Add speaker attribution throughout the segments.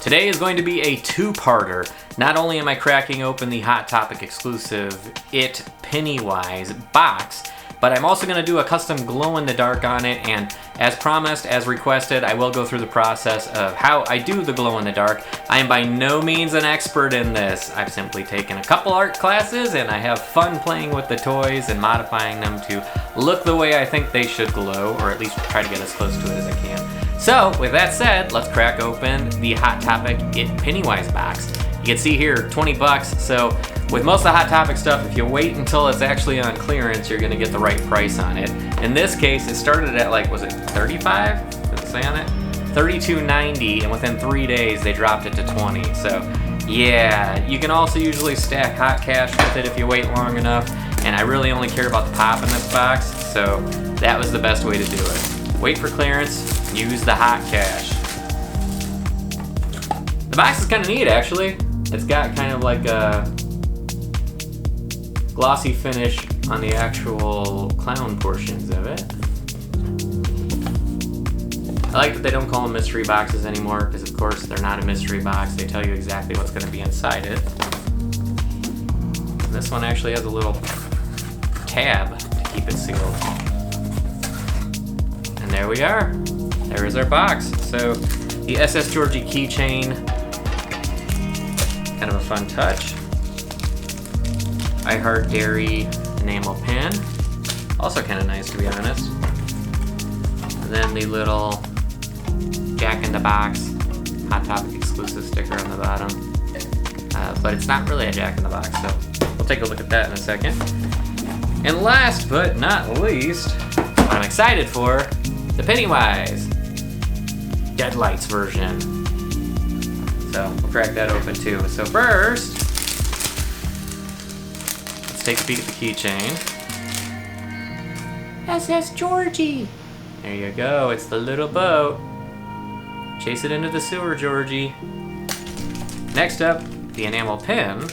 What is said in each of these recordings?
Speaker 1: Today is going to be a two-parter. Not only am I cracking open the Hot Topic exclusive It Pennywise box, but I'm also going to do a custom glow-in-the-dark on it, and as promised, as requested, I will go through the process of how I do the glow-in-the-dark. I am by no means an expert in this. I've simply taken a couple art classes, and I have fun playing with the toys and modifying them to look the way I think they should glow, or at least try to get as close to it as I can. So, with that said, let's crack open the Hot Topic It Pennywise box. You can see here, 20 bucks, so with most of the Hot Topic stuff, if you wait until it's actually on clearance, you're gonna get the right price on it. In this case, it started at like, was it 35? Did it say on it? $32.90, and within 3 days, they dropped it to 20. So, yeah, you can also usually stack hot cash with it if you wait long enough, and I really only care about the pop in this box, so that was the best way to do it. Wait for clearance, use the hot cash. The box is kind of neat, actually. It's got kind of like a glossy finish on the actual clown portions of it. I like that they don't call them mystery boxes anymore, because of course they're not a mystery box. They tell you exactly what's going to be inside it. And this one actually has a little tab to keep it sealed. And there we are. There is our box. So the SS Georgie keychain, kind of a fun touch. I Heart Dairy enamel pin, also kind of nice to be honest. And then the little Jack in the Box Hot Topic exclusive sticker on the bottom. But it's not really a Jack in the Box, so we'll take a look at that in a second. And last but not least, what I'm excited for, the Pennywise Deadlights version. So we'll crack that open too. So first, let's take a peek at the keychain. SS Georgie. There you go, it's the little boat. Chase it into the sewer, Georgie. Next up, the enamel pin.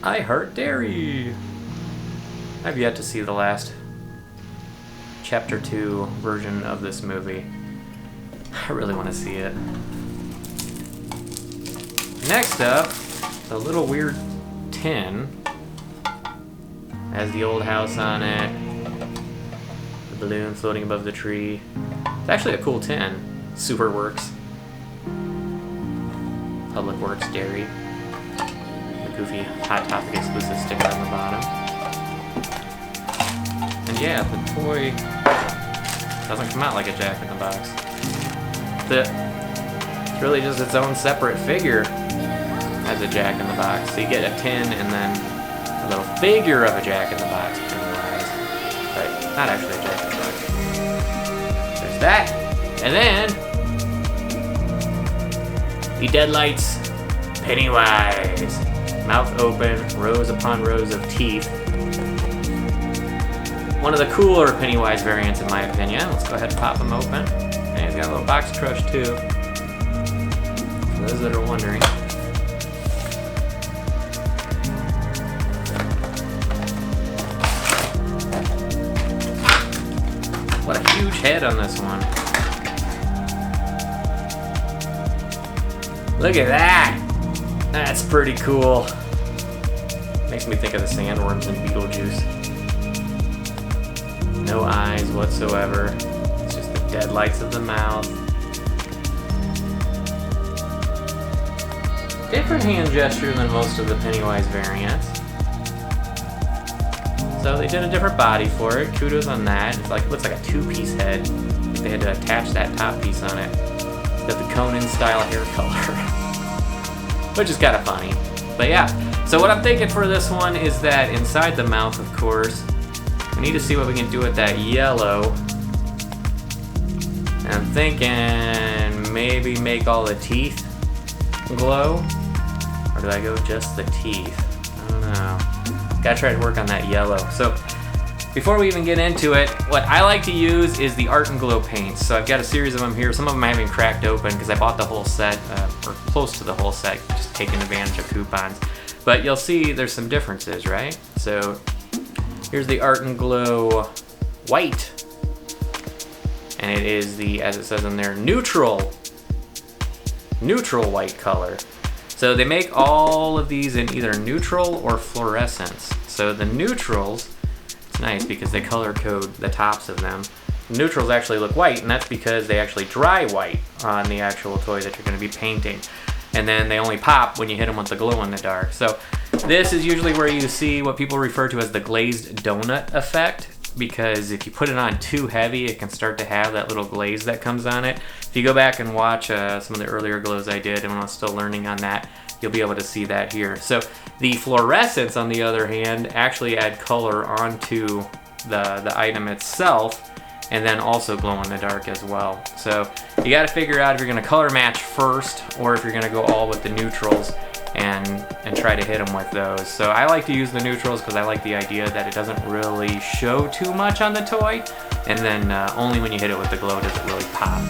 Speaker 1: I Heart Dairy. I've yet to see the last Chapter 2 version of this movie. I really want to see it. Next up, a little weird tin. Has the old house on it. The balloon floating above the tree. It's actually a cool tin. Sewer Works. Public Works Dairy. The goofy Hot Topic exclusive sticker on the bottom. And yeah, the toy doesn't come out like a Jack in the Box. It's really just its own separate figure as a Jack in the Box. So you get a tin and then a little figure of a Jack in the Box, Pennywise. But not actually a Jack in the Box. There's that. And then the Deadlights Pennywise. Mouth open, rows upon rows of teeth. One of the cooler Pennywise variants in my opinion. Let's go ahead and pop them open. And he's got a little box crush too. For those that are wondering. What a huge head on this one. Look at that! That's pretty cool. Makes me think of the sandworms in Beetlejuice. No eyes whatsoever. It's just the deadlights of the mouth. Different hand gesture than most of the Pennywise variants. So they did a different body for it. Kudos on that. It's like, it looks like a two-piece head. They had to attach that top piece on it. It's got the Conan style hair color. Which is kind of funny. But yeah. So what I'm thinking for this one is that inside the mouth, of course, we need to see what we can do with that yellow. And I'm thinking maybe make all the teeth glow. Or do I go just the teeth? I don't know. Gotta try to work on that yellow. So before we even get into it, what I like to use is the Art and Glow paints. So I've got a series of them here. Some of them I haven't cracked open because I bought the whole set, or close to the whole set, just taking advantage of coupons. But you'll see there's some differences, right? So here's the Art and Glow white. and it is the, as it says in there, neutral white color. So they make all of these in either neutral or fluorescence. So the neutrals, it's nice because they color code the tops of them. Neutrals actually look white, and that's because they actually dry white on the actual toy that you're going to be painting. And then they only pop when you hit them with the glow in the dark. So this is usually where you see what people refer to as the glazed donut effect, because if you put it on too heavy, it can start to have that little glaze that comes on it. If you go back and watch some of the earlier glows I did, and when I was still learning on that, you'll be able to see that here. So the fluorescents, on the other hand, actually add color onto the item itself, and then also glow in the dark as well. So you got to figure out if you're going to color match first, or if you're going to go all with the neutrals and try to hit them with those. So I like to use the neutrals because I like the idea that it doesn't really show too much on the toy, and then only when you hit it with the glow does it really pop.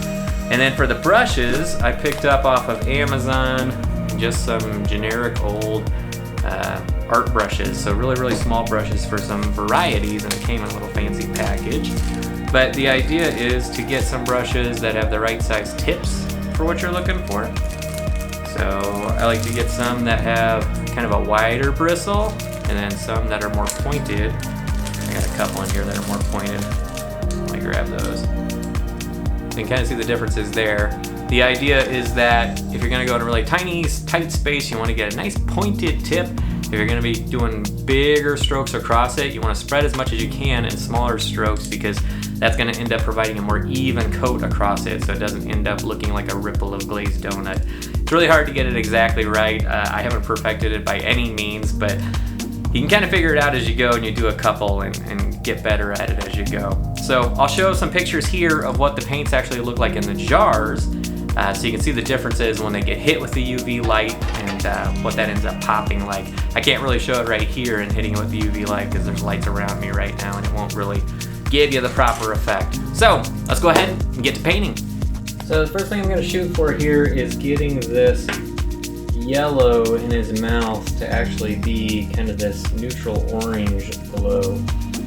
Speaker 1: And then for the brushes, I picked up off of Amazon just some generic old art brushes. So really small brushes for some varieties, and it came in a little fancy package. But the idea is to get some brushes that have the right size tips for what you're looking for. So I like to get some that have kind of a wider bristle, and then some that are more pointed. I got a couple in here that are more pointed. Let me grab those. You can kind of see the differences there. The idea is that if you're going to go in a really tiny, tight space, you want to get a nice pointed tip. If you're going to be doing bigger strokes across it, you want to spread as much as you can in smaller strokes, because that's going to end up providing a more even coat across it, so it doesn't end up looking like a ripple of glazed donut. It's really hard to get it exactly right. I haven't perfected it by any means, but you can kind of figure it out as you go, and you do a couple and get better at it as you go. So I'll show some pictures here of what the paints actually look like in the jars, so you can see the differences when they get hit with the UV light and what that ends up popping like. I can't really show it right here and hitting it with the UV light because there's lights around me right now, and it won't really give you the proper effect. So let's go ahead and get to painting. So the first thing I'm going to shoot for here is getting this yellow in his mouth to actually be kind of this neutral orange glow,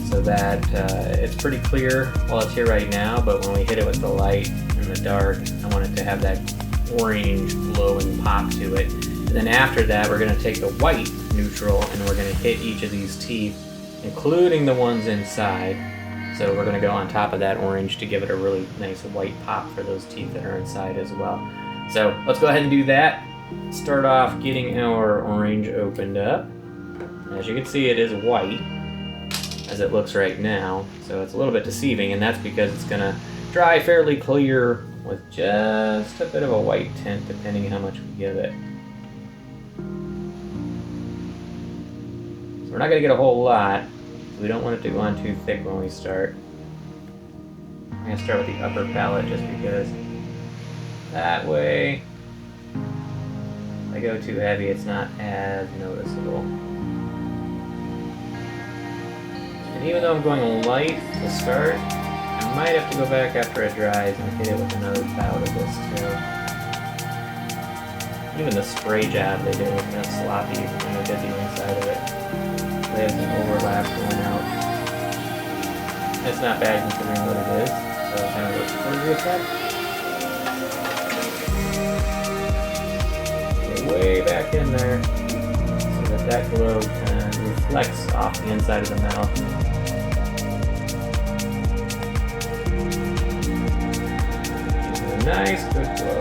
Speaker 1: so that it's pretty clear while it's here right now, but when we hit it with the light in the dark, I want it to have that orange glowing pop to it. And then after that, we're going to take the white neutral and we're going to hit each of these teeth, including the ones inside. So we're going to go on top of that orange to give it a really nice white pop for those teeth that are inside as well. So let's go ahead and do that. Start off getting our orange opened up. As you can see, it is white as it looks right now, so it's a little bit deceiving, and that's because it's going to dry fairly clear with just a bit of a white tint depending on how much we give it. So we're not going to get a whole lot. We don't want it to go on too thick when we start. I'm going to start with the upper palette just because that way, if I go too heavy, it's not as noticeable. And even though I'm going light to start, I might have to go back after it dries and hit it with another palette of this too. Even the spray job they did was kind of sloppy when they did the inside of it. They have some overlap going out. That's not bad considering what it is, so it kind of looks pretty good. Way back in there, so that that glow kind of reflects off the inside of the mouth. Gives it a nice, good glow.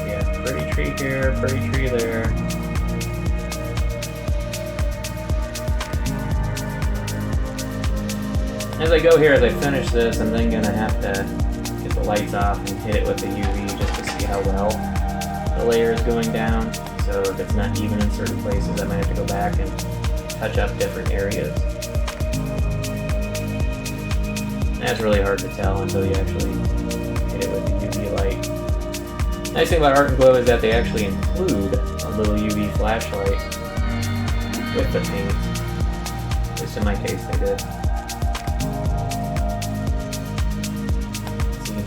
Speaker 1: Yeah, pretty tree here, pretty tree there. As I go here, as I finish this, I'm then going to have to get the lights off and hit it with the UV just to see how well the layer is going down. So if it's not even in certain places, I might have to go back and touch up different areas. That's really hard to tell until you actually hit it with the UV light. Nice thing about Art and Glow is that they actually include a little UV flashlight with the paint. At least in my case, they did.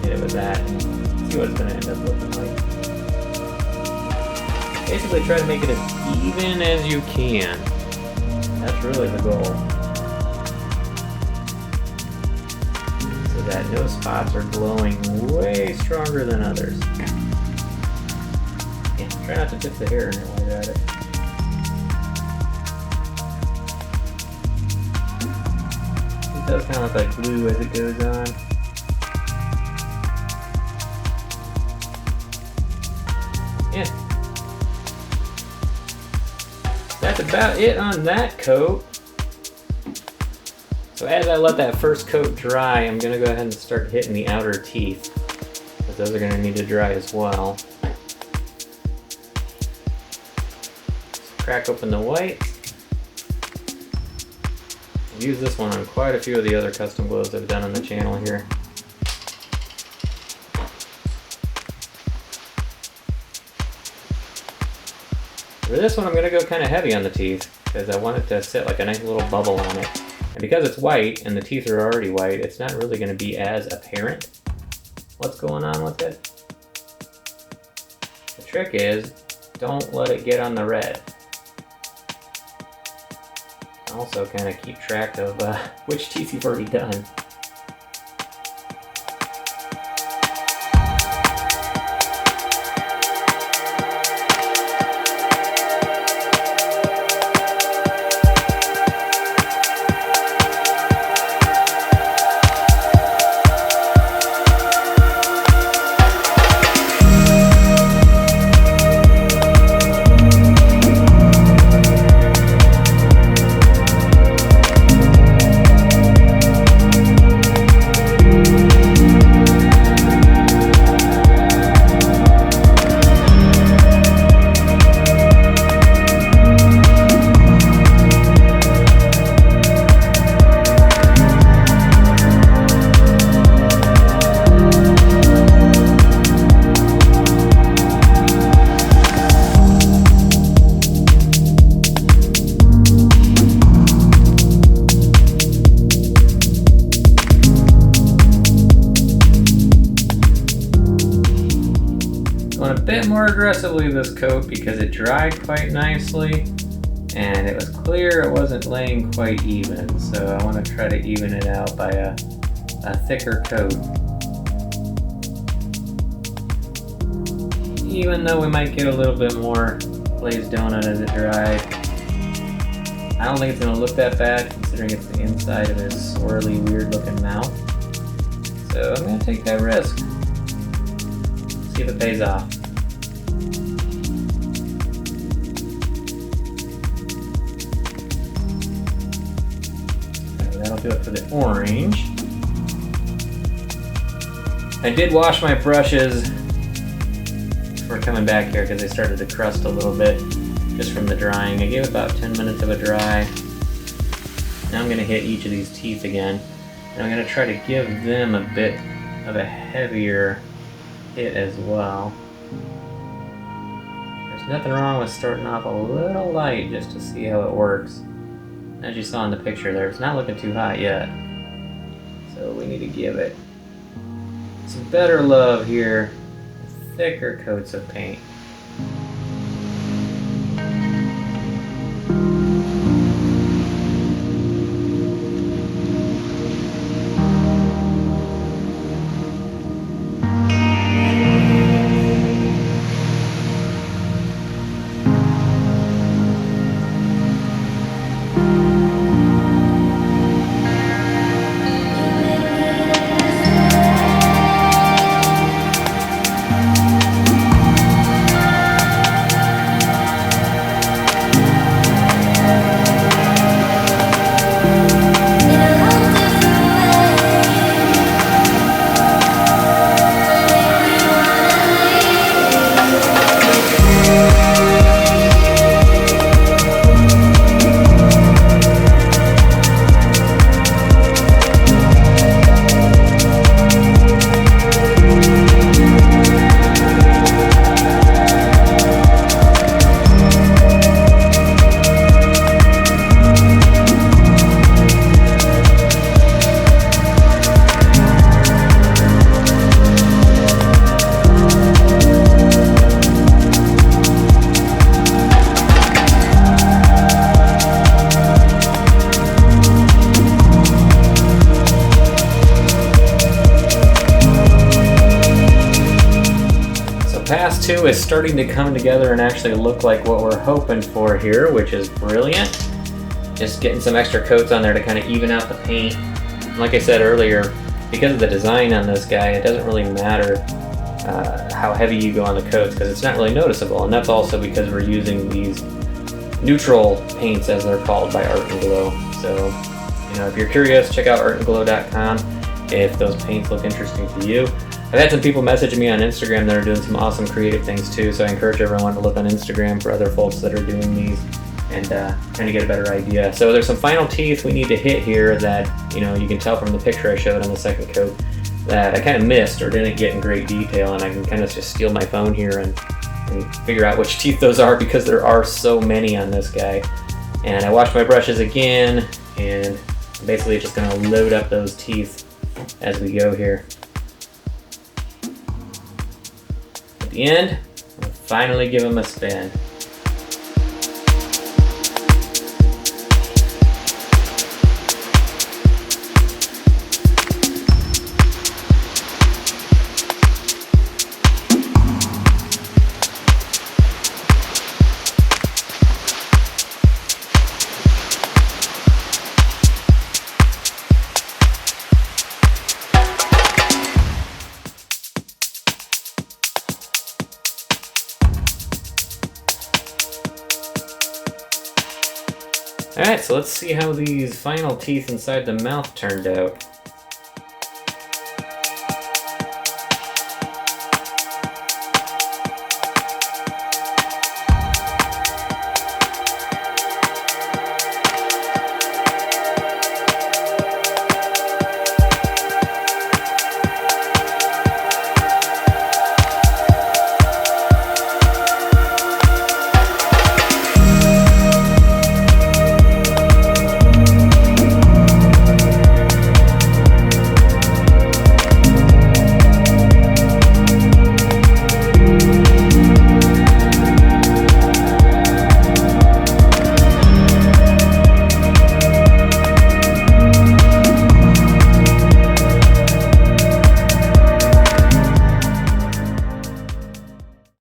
Speaker 1: Hit it with that and see what it's going to end up looking like. Basically try to make it as even as you can. That's really the goal. that no spots are glowing way stronger than others. Yeah, try not to tip the hair while you're at it. It does kind of look like glue as it goes on. Yeah. That's about it on that coat. So as I let that first coat dry, I'm going to go ahead and start hitting the outer teeth, because those are going to need to dry as well. Crack open the white. I've used this one on quite a few of the other custom glows I've done on the channel here. For this one I'm going to go kind of heavy on the teeth, because I want it to sit like a nice little bubble on it. And because it's white, and the teeth are already white, it's not really going to be as apparent what's going on with it. The trick is, don't let it get on the red. Also kind of keep track of which teeth you've already done. Going a bit more aggressively this coat because it dried quite nicely and it was clear it wasn't laying quite even, so I want to try to even it out by a thicker coat. Even though we might get a little bit more glazed donut as it dries, I don't think it's going to look that bad considering it's the inside of his swirly, weird looking mouth. So I'm going to take that risk. See if it pays off. Okay, that'll do it for the orange. I did wash my brushes before coming back here because they started to crust a little bit just from the drying. I gave it about 10 minutes of a dry. Now I'm going to hit each of these teeth again, and I'm going to try to give them a bit of a heavier hit as well. There's nothing wrong with starting off a little light just to see how it works. As you saw in the picture there, it's not looking too hot yet. So we need to give it some better love here, thicker coats of paint. pass two is starting to come together and actually look like what we're hoping for here, which is brilliant. Just getting some extra coats on there to kind of even out the paint. And like I said earlier, because of the design on this guy, it doesn't really matter how heavy you go on the coats because it's not really noticeable. And that's also because we're using these neutral paints, as they're called, by Art and Glow. So, you know, if you're curious, check out artandglow.com if those paints look interesting to you. I've had some people messaging me on Instagram that are doing some awesome creative things too, so I encourage everyone to look on Instagram for other folks that are doing these and kind of get a better idea. So there's some final teeth we need to hit here that, you know, you can tell from the picture I showed on the second coat that I kind of missed or didn't get in great detail, and I can kind of just steal my phone here and figure out which teeth those are because there are so many on this guy. And I washed my brushes again, and I'm basically just going to load up those teeth as we go here. At the end, we'll finally give them a spin. Alright, so let's see how these final teeth inside the mouth turned out.